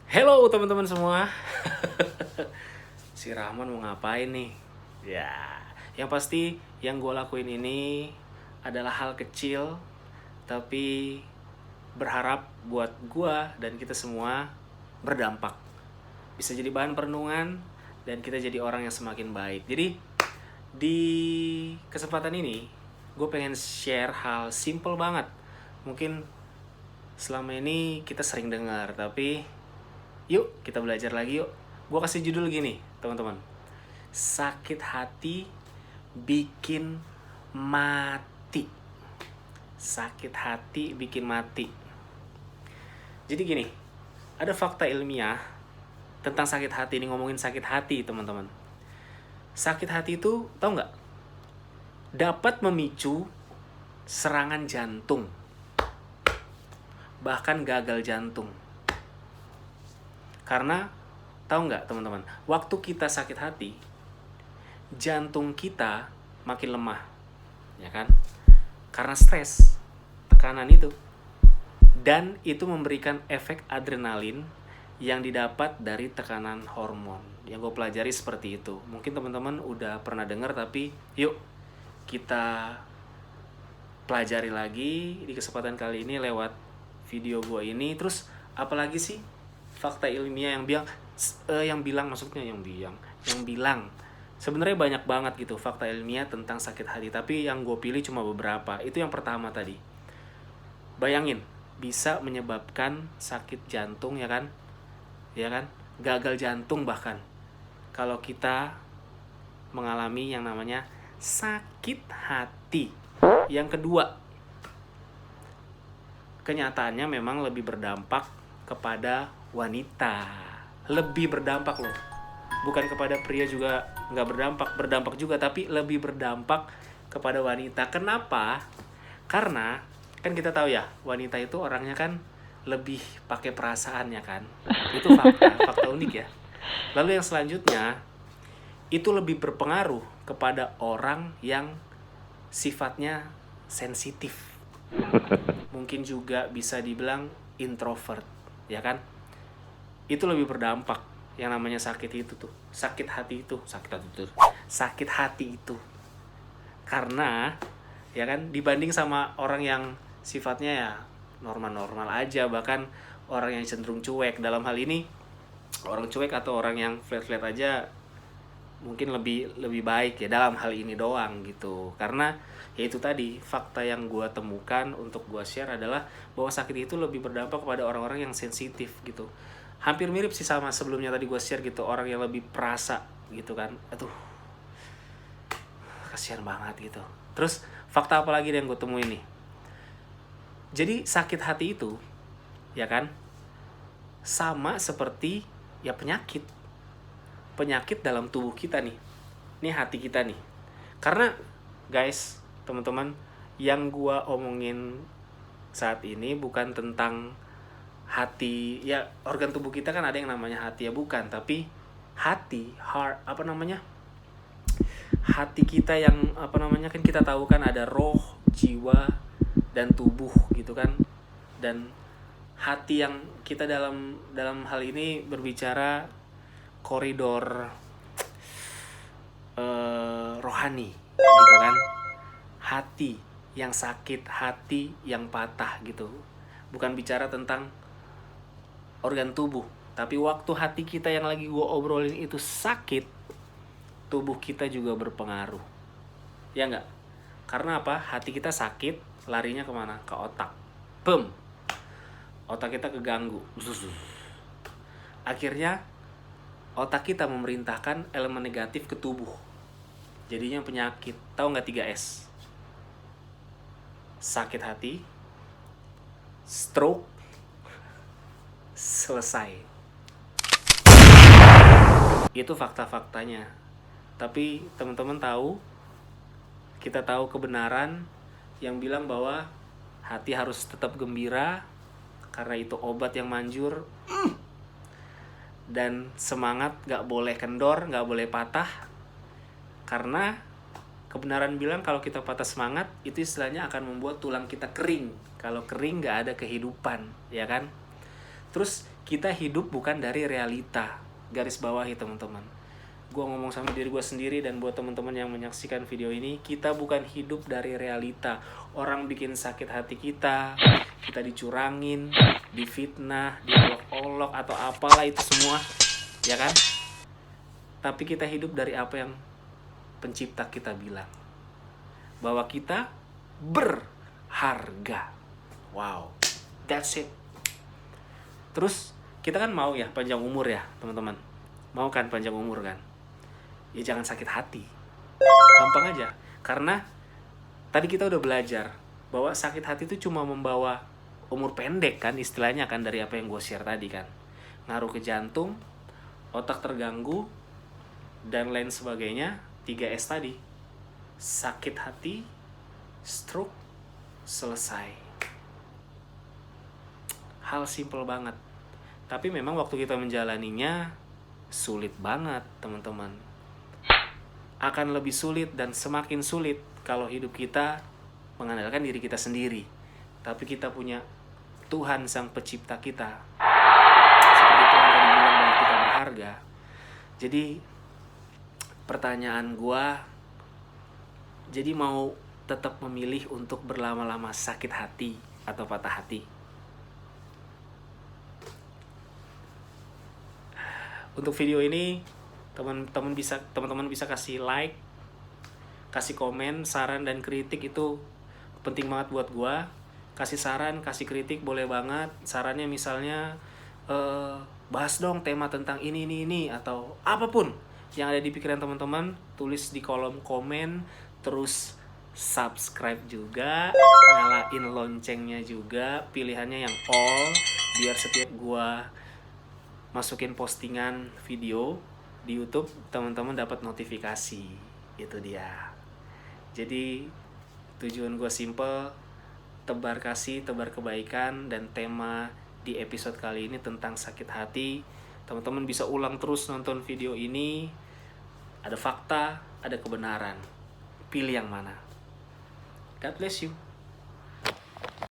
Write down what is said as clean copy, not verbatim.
Hello teman-teman semua. Si Rahman mau ngapain nih? Ya, yang pasti yang gue lakuin ini adalah hal kecil, tapi berharap buat gue dan kita semua berdampak. Bisa jadi bahan perenungan dan kita jadi orang yang semakin baik. Jadi di kesempatan ini gue pengen share hal simple banget. Mungkin selama ini kita sering dengar, tapi yuk kita belajar lagi yuk. Gue kasih judul gini teman-teman: sakit hati bikin mati. Sakit hati bikin mati. Jadi gini, ada fakta ilmiah tentang sakit hati. Ini ngomongin sakit hati teman-teman. Sakit hati itu tau nggak, dapat memicu serangan jantung, bahkan gagal jantung. Karena tahu nggak teman-teman, waktu kita sakit hati, jantung kita makin lemah, ya kan? Karena stres, tekanan itu. Dan itu memberikan efek adrenalin yang didapat dari tekanan hormon. Yang gue pelajari seperti itu. Mungkin teman-teman udah pernah dengar, tapi yuk kita pelajari lagi di kesempatan kali ini lewat video gue ini. Terus apalagi sih fakta ilmiah yang bilang sebenarnya banyak banget gitu fakta ilmiah tentang sakit hati, tapi yang gue pilih cuma beberapa. Itu yang pertama tadi, bayangin bisa menyebabkan sakit jantung, ya kan, gagal jantung bahkan kalau kita mengalami yang namanya sakit hati. Yang kedua, kenyataannya memang lebih berdampak kepada wanita. Lebih berdampak loh. Bukan kepada pria juga nggak berdampak juga, tapi lebih berdampak kepada wanita. Kenapa? Karena kan kita tahu ya, wanita itu orangnya kan lebih pakai perasaannya kan. Itu fakta unik ya. Lalu yang selanjutnya, itu lebih berpengaruh kepada orang yang sifatnya sensitif. Mungkin juga bisa dibilang introvert, ya kan? Itu lebih berdampak yang namanya sakit hati itu. Karena ya kan, dibanding sama orang yang sifatnya ya normal-normal aja, bahkan orang yang cenderung cuek. Dalam hal ini orang cuek atau orang yang flat-flat aja mungkin lebih baik ya dalam hal ini doang gitu. Karena ya itu tadi, fakta yang gue temukan untuk gue share adalah bahwa sakit itu lebih berdampak kepada orang-orang yang sensitif gitu. Hampir mirip sih sama sebelumnya tadi gue share gitu, orang yang lebih perasa gitu kan. Aduh, kasihan banget gitu. Terus fakta apa lagi yang gue temuin nih? Jadi sakit hati itu, ya kan, sama seperti ya penyakit dalam tubuh kita nih. Ini hati kita nih. Karena guys, teman-teman, yang gua omongin saat ini bukan tentang hati. Ya, organ tubuh kita kan ada yang namanya hati ya, bukan, tapi heart, hati kita yang kan kita tahu kan ada roh, jiwa, dan tubuh gitu kan. Dan hati yang kita dalam hal ini berbicara koridor rohani gitu kan. Hati yang sakit, hati yang patah gitu. Bukan bicara tentang organ tubuh, tapi waktu hati kita yang lagi gue obrolin itu sakit, tubuh kita juga berpengaruh. Ya enggak? Karena apa? Hati kita sakit, larinya kemana? Ke otak. Boom. Otak kita keganggu. Akhirnya otak kita memerintahkan elemen negatif ke tubuh. Jadinya penyakit. Tahu nggak 3S? Sakit hati, stroke, selesai. Itu fakta-faktanya. Tapi teman-teman tahu, kita tahu kebenaran yang bilang bahwa hati harus tetap gembira, karena itu obat yang manjur. Dan semangat gak boleh kendor, gak boleh patah. Karena kebenaran bilang kalau kita patah semangat, itu istilahnya akan membuat tulang kita kering. Kalau kering gak ada kehidupan, ya kan? Terus kita hidup bukan dari realita. Garis bawahi teman-teman. Gue ngomong sama diri gue sendiri dan buat teman-teman yang menyaksikan video ini, kita bukan hidup dari realita. Orang bikin sakit hati kita dicurangin, difitnah, diolok-olok atau apalah itu semua, ya kan? Tapi kita hidup dari apa yang pencipta kita bilang, bahwa kita berharga. Wow, that's it. Terus kita kan mau ya panjang umur ya teman-teman. Mau kan panjang umur kan? Ya jangan sakit hati. Gampang aja. Karena tadi kita udah belajar bahwa sakit hati itu cuma membawa umur pendek kan istilahnya kan, dari apa yang gue share tadi kan. Ngaruh ke jantung, otak terganggu, dan lain sebagainya. 3S tadi. Sakit hati, stroke, selesai. Hal simple banget. Tapi memang waktu kita menjalaninya sulit banget teman-teman. Akan lebih sulit dan semakin sulit kalau hidup kita mengandalkan diri kita sendiri. Tapi kita punya Tuhan sang pencipta kita. Seperti Tuhan tadi bilang bahwa kita berharga. Jadi pertanyaan gua, jadi mau tetap memilih untuk berlama-lama sakit hati atau patah hati? Untuk video ini teman-teman bisa kasih like, kasih komen, saran dan kritik itu penting banget buat gua. Kasih saran, kasih kritik boleh banget. Sarannya misalnya bahas dong tema tentang ini atau apapun yang ada di pikiran teman-teman, tulis di kolom komen. Terus subscribe juga, nyalain loncengnya juga, pilihannya yang all, biar setiap gua masukin postingan video di YouTube teman-teman dapat notifikasi. Itu dia. Jadi tujuan gue simple, tebar kasih, tebar kebaikan. Dan tema di episode kali ini tentang sakit hati. Teman-teman bisa ulang terus nonton video ini. Ada fakta, ada kebenaran. Pilih yang mana. God bless you.